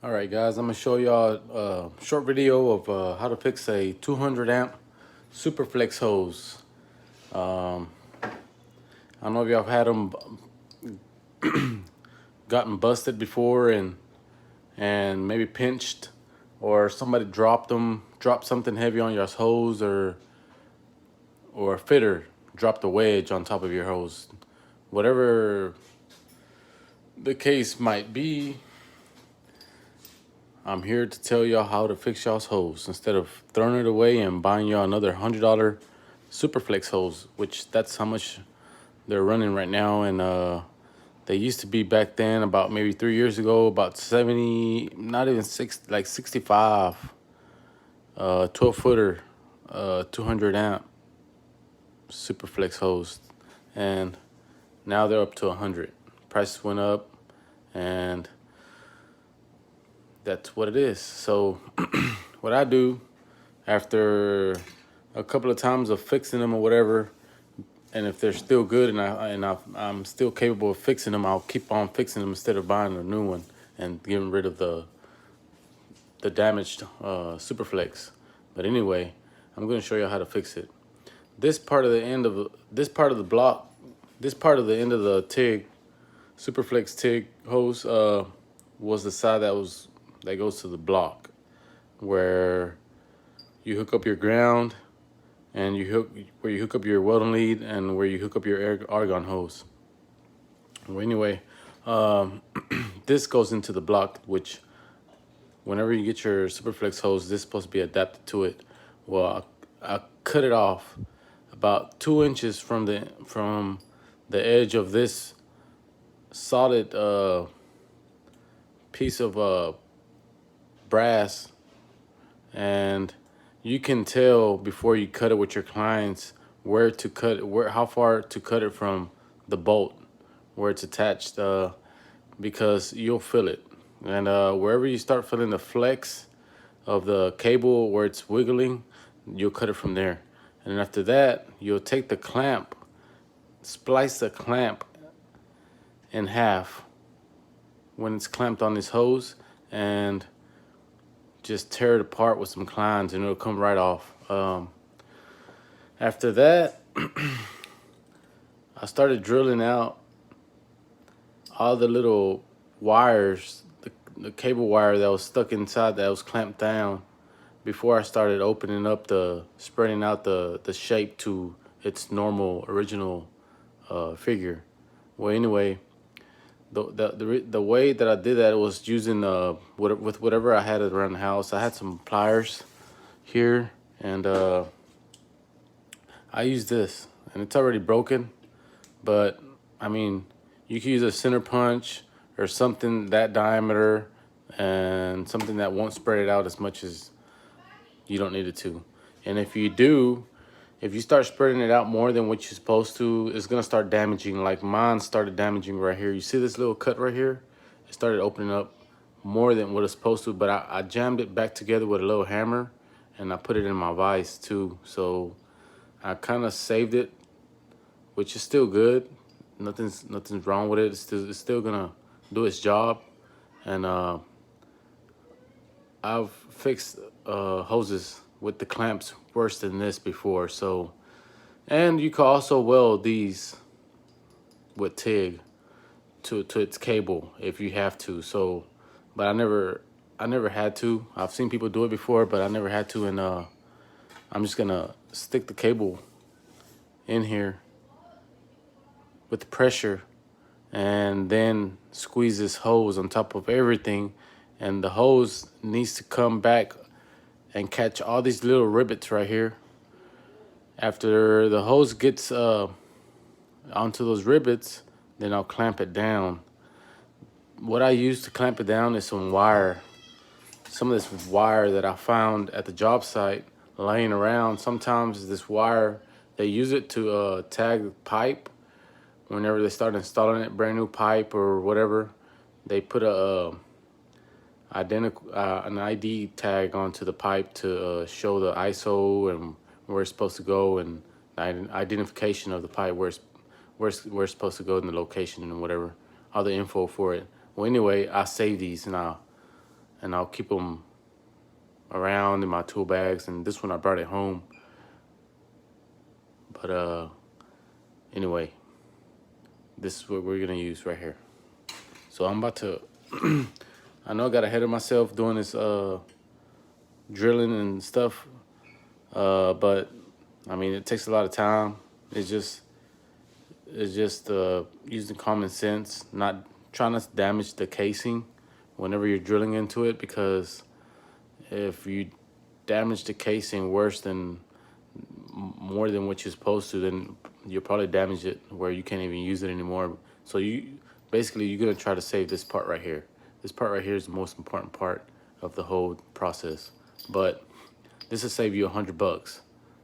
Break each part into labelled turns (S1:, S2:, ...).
S1: All right, guys, I'm gonna show y'all a short video of how to fix a 200 amp Superflex hose. I don't know if y'all have had them gotten busted before and maybe pinched, or somebody dropped something heavy on your hose, or a fitter dropped a wedge on top of your hose. Whatever the case might be, I'm here to tell y'all how to fix y'all's hose instead of throwing it away and buying y'all another $100 Superflex hose, which that's how much they're running right now. And they used to be back then, about maybe 3 years ago, about 70, not even six, like 65, 12 footer, 200 amp Superflex hose. And now they're up to 100. Prices went up, and that's what it is. So what I do after a couple of times of fixing them or whatever, and if they're still good I'm still capable of fixing them, I'll keep on fixing them instead of buying a new one and getting rid of the damaged Superflex. But anyway, I'm going to show you how to fix it. This part of the end of this part of the block, this part of the end of the TIG Superflex TIG hose was the side that goes to the block, where you hook up your ground, and where you hook up your welding lead, and where you hook up your argon hose. Well, anyway, this goes into the block, which whenever you get your Superflex hose, this is supposed to be adapted to it. Well, I cut it off about 2 inches from the edge of this solid piece of brass, and you can tell before you cut it with your clients where to cut it, how far to cut it from the bolt where it's attached, because you'll feel it. And wherever you start feeling the flex of the cable where it's wiggling, you'll cut it from there. And then after that, you'll take the clamp, splice the clamp in half when it's clamped on this hose, and just tear it apart with some clines, and it'll come right off. After that, I started drilling out all the little wires, the cable wire that was stuck inside, that was clamped down, before I started opening up spreading out the shape to its normal original figure. Well, anyway, the way that I did that was using with whatever I had around the house. I had some pliers here, and I used this, and it's already broken, but I mean, you can use a center punch or something that diameter, and something that won't spread it out as much as you don't need it to. And if you start spreading it out more than what you're supposed to, it's gonna start damaging. Like mine started damaging right here. You see this little cut right here? It started opening up more than what it's supposed to, but I jammed it back together with a little hammer, and I put it in my vise too. So I kind of saved it, which is still good. Nothing's wrong with it. It's still gonna do its job. And I've fixed hoses with the clamps worse than this before. So, and you can also weld these with TIG to its cable if you have to. So, but I never had to. I've seen people do it before, but I never had to. And I'm just gonna stick the cable in here with the pressure, and then squeeze this hose on top of everything, and the hose needs to come back and catch all these little rivets right here. After the hose gets onto those rivets, then I'll clamp it down. What I use to clamp it down is some of this wire that I found at the job site laying around. Sometimes this wire, they use it to tag pipe. Whenever they start installing it, brand new pipe or whatever, they put an ID tag onto the pipe to show the ISO and where it's supposed to go, and identification of the pipe, where it's supposed to go, in the location and whatever, all the info for it. Well, anyway, I save these, and and I'll keep them around in my tool bags. And this one I brought it home. But anyway, this is what we're gonna use right here. So I'm about to. I know I got ahead of myself doing this drilling and stuff, but I mean it takes a lot of time. It's just using common sense, not trying not to damage the casing whenever you're drilling into it, because if you damage the casing worse than more than what you're supposed to, then you'll probably damage it where you can't even use it anymore. So you're gonna try to save this part right here. This part right here is the most important part of the whole process. But this will save you $100.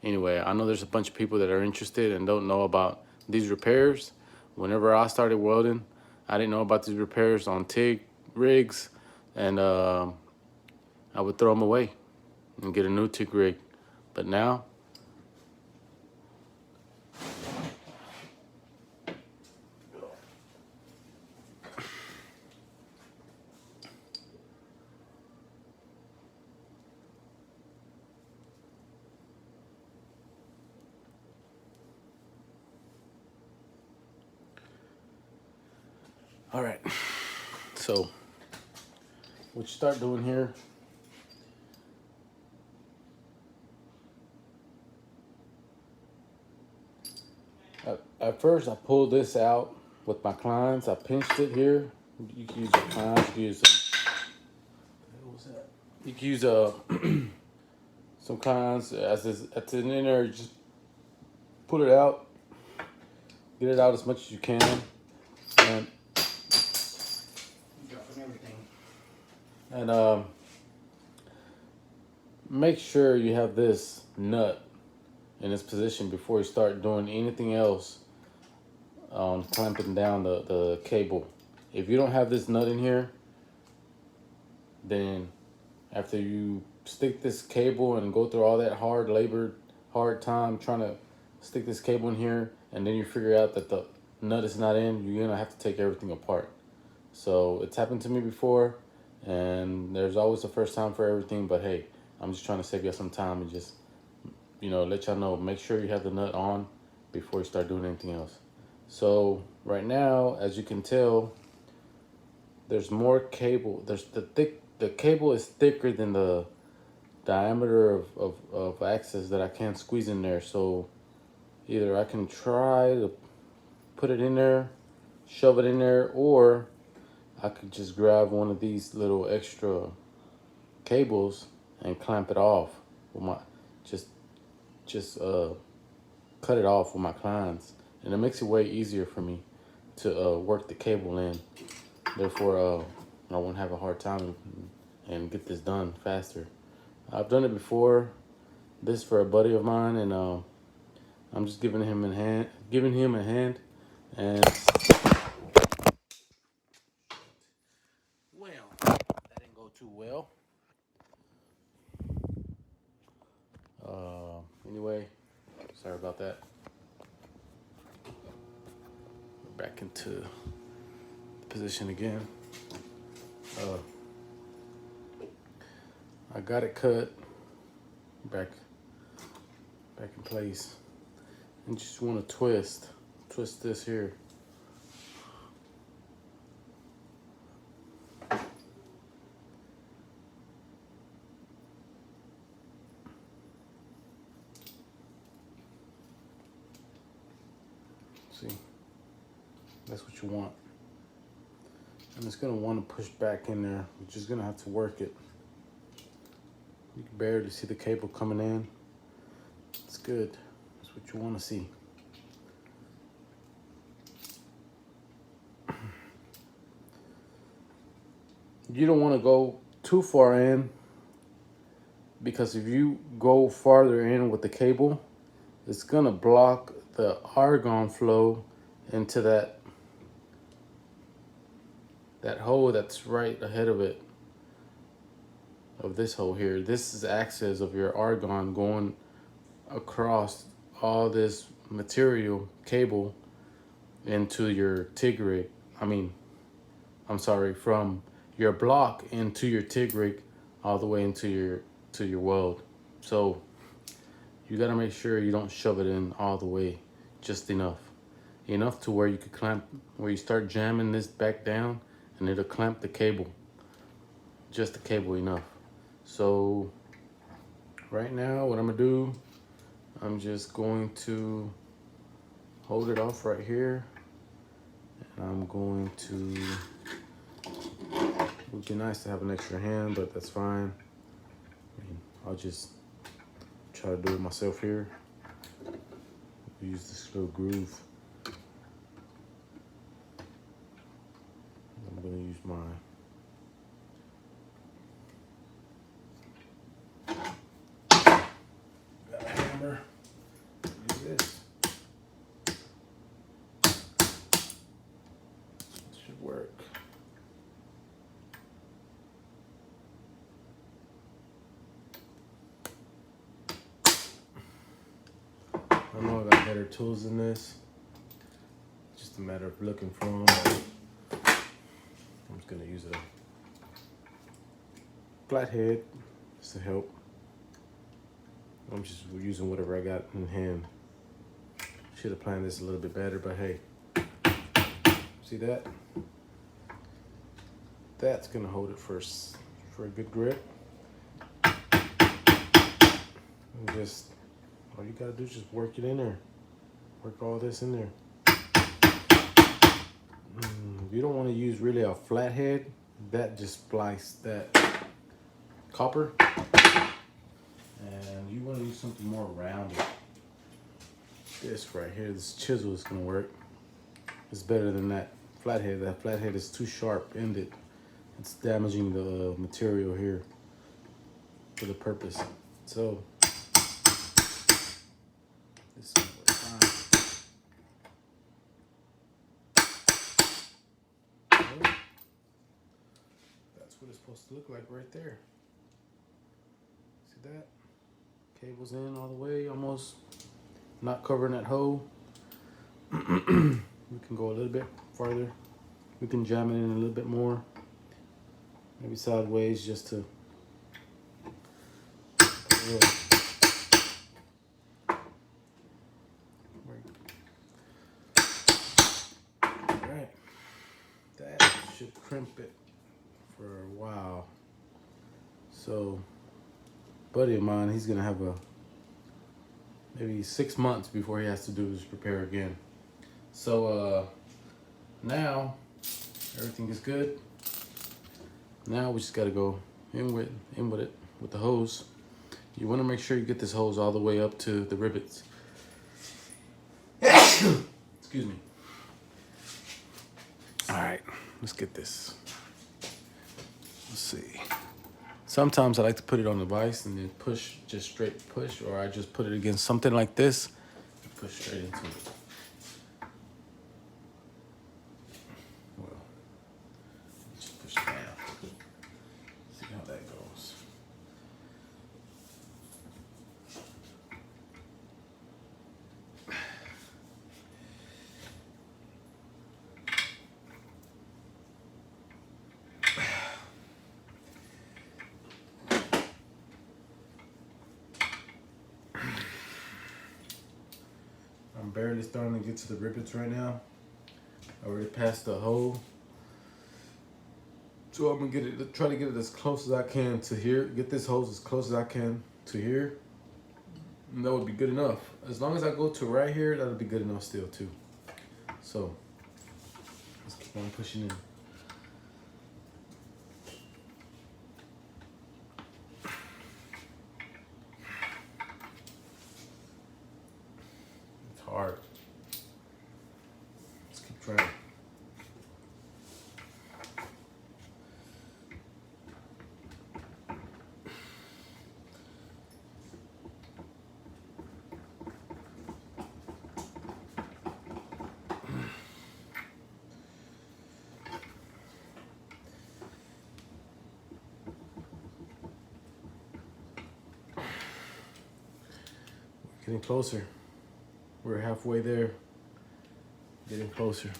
S1: Anyway, I know there's a bunch of people that are interested and don't know about these repairs. Whenever I started welding, I didn't know about these repairs on TIG rigs, and I would throw them away and get a new TIG rig. But now, all right, so what you start doing here, at first I pulled this out with my clients. I pinched it here. You can use your clients, you can use what was that? You can use some clients as in there. Just pull it out, get it out as much as you can, and and make sure you have this nut in its position before you start doing anything else on clamping down the cable. If you don't have this nut in here, then after you stick this cable and go through all that hard time trying to stick this cable in here, and then you figure out that the nut is not in, you're gonna have to take everything apart. So it's happened to me before, and there's always a first time for everything. But hey, I'm just trying to save you some time and just, let y'all know, make sure you have the nut on before you start doing anything else. So right now, as you can tell, there's more cable. The cable is thicker than the diameter of access that I can't squeeze in there. So either I can try to put it in there, shove it in there, or I could just grab one of these little extra cables and clamp it off with my just cut it off with my clients, and it makes it way easier for me to work the cable in. Therefore, I won't have a hard time and get this done faster. I've done it before, this for a buddy of mine, and I'm just giving him a hand, and well, that didn't go too well. Anyway, sorry about that. We're back into the position again. I got it cut back in place, and just want to twist this here. See, that's what you want. And it's gonna want to push back in there. You're just gonna have to work it. You can barely see the cable coming in. It's good. That's what you want to see. You don't want to go too far in, because if you go farther in with the cable, it's gonna block the argon flow into that hole that's right ahead of it, of this hole here. This is access of your argon going across all this material cable into your TIG rig. I'm sorry, from your block into your TIG rig all the way into your weld. So you gotta make sure you don't shove it in all the way, just enough to where you could clamp, where you start jamming this back down and it'll clamp the cable, just the cable enough. So right now what I'm gonna do, I'm just going to hold it off right here, and I'm going to, it would be nice to have an extra hand, but that's fine. I mean, I'll just try to do it myself here. Use this little groove. I'm gonna use my got a hammer. Use this. This should work. I know I got better tools than this. Just a matter of looking for them. I'm just gonna use a flathead just to help. I'm just using whatever I got in hand. Should have planned this a little bit better, but hey, see that? That's gonna hold it for a good grip. And just all you gotta do is just work it in there. Work all this in there. You don't want to use really a flathead. That just splice that copper. And you want to use something more rounded. This right here, this chisel is gonna work. It's better than that flathead. That flathead is too sharp ended. It's damaging the material here for the purpose. So this is gonna work fine. That's what it's supposed to look like right there. See that? Cable's in all the way, almost not covering that hole. We can go a little bit farther. We can jam it in a little bit more. Maybe sideways just to. Alright. That should crimp it for a while. So, buddy of mine, he's gonna have maybe 6 months before he has to do this repair again. So now everything is good. Now we just gotta go in with it with the hose. You wanna make sure you get this hose all the way up to the rivets. Excuse me. All right, let's get this. Let's see. Sometimes I like to put it on the vise and then push, just straight push, or I just put it against something like this and push straight into it. Well, just push it down. See how that goes. I'm barely starting to get to the rivets right now. I already passed the hole. So I'm gonna try to get it as close as I can to here. Get this hose as close as I can to here. And that would be good enough. As long as I go to right here, that'll be good enough still too. So let's keep on pushing in. It's hard. Let's keep trying. Getting closer. We're halfway there. Getting closer.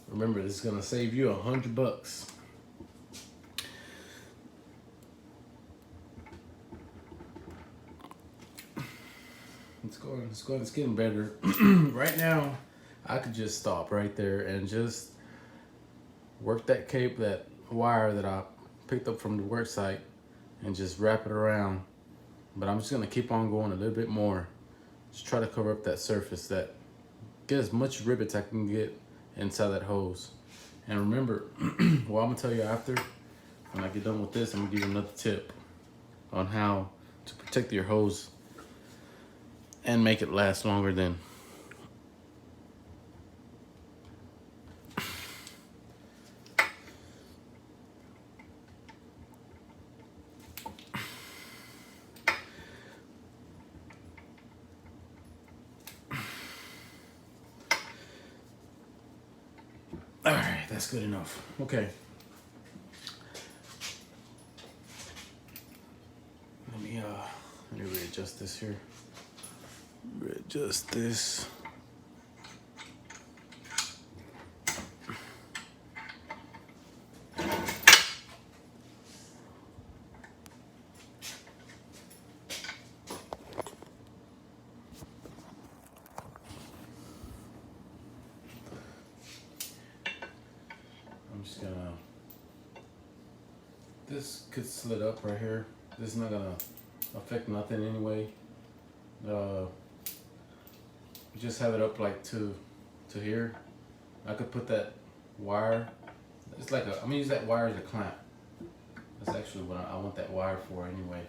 S1: Remember, this is gonna save you $100. It's getting better. Right now, I could just stop right there and just work that wire that I picked up from the work site and just wrap it around. But I'm just gonna keep on going a little bit more. Just try to cover up that surface, that get as much rivets I can get inside that hose. And remember, well, I'm gonna tell you after, when I get done with this, I'm gonna give you another tip on how to protect your hose and make it last longer than. All right, that's good enough. Okay. Let me readjust this here. Readjust this. I'm just gonna, this could slit up right here. This is not gonna affect nothing anyway. Just have it up like to here. I could put that wire. It's like I'm gonna use that wire as a clamp. That's actually what I want that wire for anyway.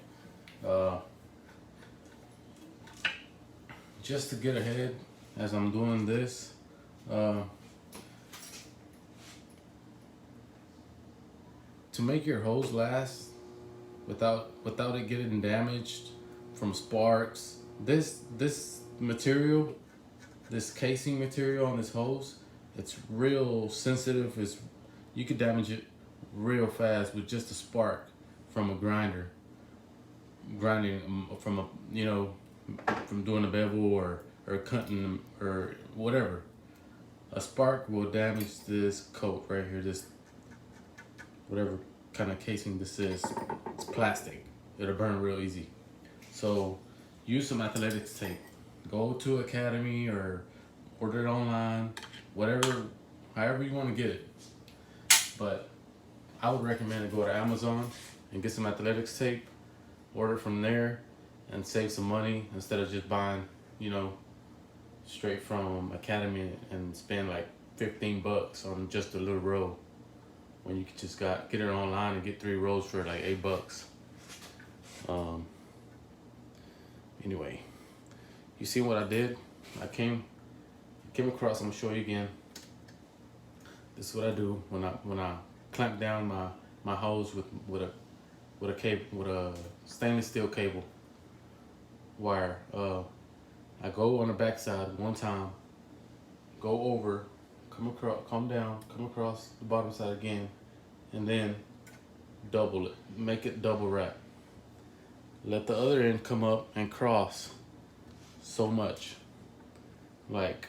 S1: Just to get ahead as I'm doing this. To make your hose last without it getting damaged from sparks, this material, this casing material on this hose, it's real sensitive. You could damage it real fast with just a spark from a grinding from from doing a bevel or cutting or whatever. A spark will damage this coat right here, this whatever kind of casing this is. It's plastic. It'll burn real easy. So use some athletics tape. Go to Academy or order it online, however you want to get it. But I would recommend to go to Amazon and get some athletics tape, order from there, and save some money instead of just buying, straight from Academy and spend like $15 on just a little roll. When you could just get it online and get 3 rolls for like $8. Anyway, you see what I did? I came across. I'm gonna show you again. This is what I do when I clamp down my hose with a stainless steel cable wire. I go on the back side one time, go over, come down, come across the bottom side again, and then double it. Make it double wrap. Let the other end come up and cross so much. Like,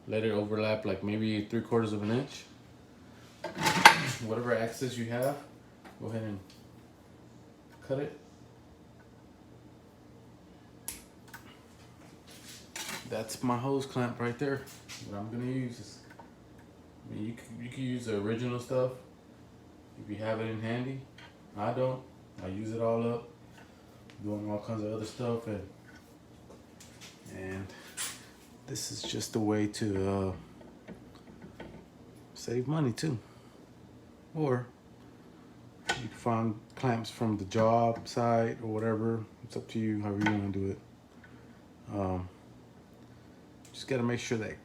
S1: let it overlap like maybe 3/4 of an inch. Whatever access you have, go ahead and cut it. That's my hose clamp right there. What I'm gonna use is, you can use the original stuff if you have it in handy. I don't. I use it all up, doing all kinds of other stuff, and this is just a way to save money too. Or you can find clamps from the job site or whatever. It's up to you, however you want to do it. Just got to make sure that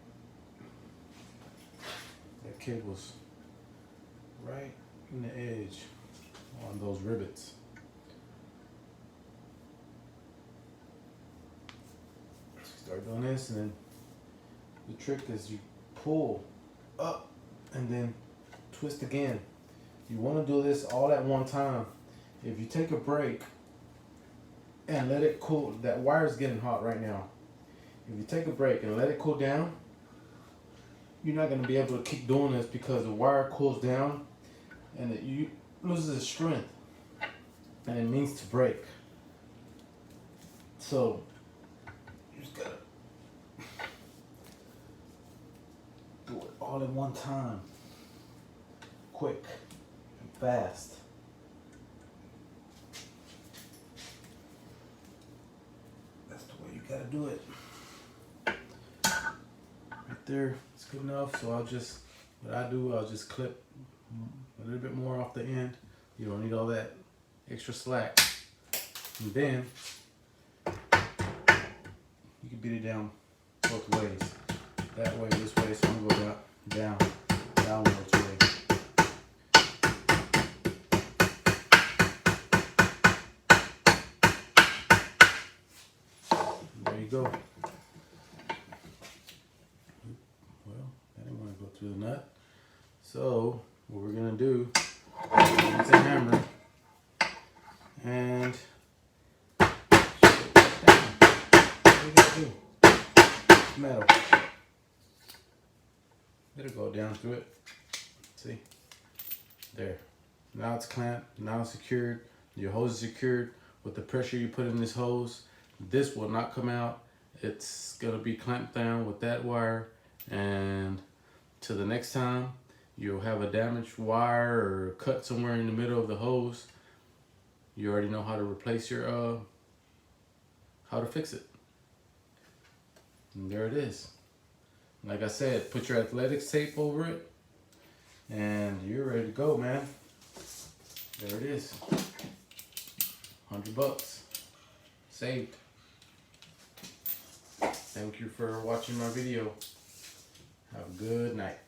S1: cable's right in the edge on those rivets. Start doing this, and then the trick is you pull up and then twist again. You want to do this all at one time. If you take a break and let it cool, that wire's getting hot right now. If you take a break and let it cool down, you're not gonna be able to keep doing this because the wire cools down and you loses its strength and it means to break. So you just gotta do it all in one time, quick and fast. That's the way you gotta do it. Right there, it's good enough. So I'll just clip a little bit more off the end. You don't need all that extra slack. And then you can beat it down both ways. That way, this way, so I'm gonna go down both ways. There you go. Well, I didn't want to go through the nut. So what we're gonna do is a hammer and what you gotta do? Metal. It'll go down through it. See? There. Now it's clamped. Now it's secured. Your hose is secured. With the pressure you put in this hose, this will not come out. It's gonna be clamped down with that wire, and to the next time you'll have a damaged wire or cut somewhere in the middle of the hose, you already know how to replace your how to fix it. And there it is. Like I said, put your athletics tape over it and you're ready to go, man. There it is. $100 saved. Thank you for watching my video. Have a good night.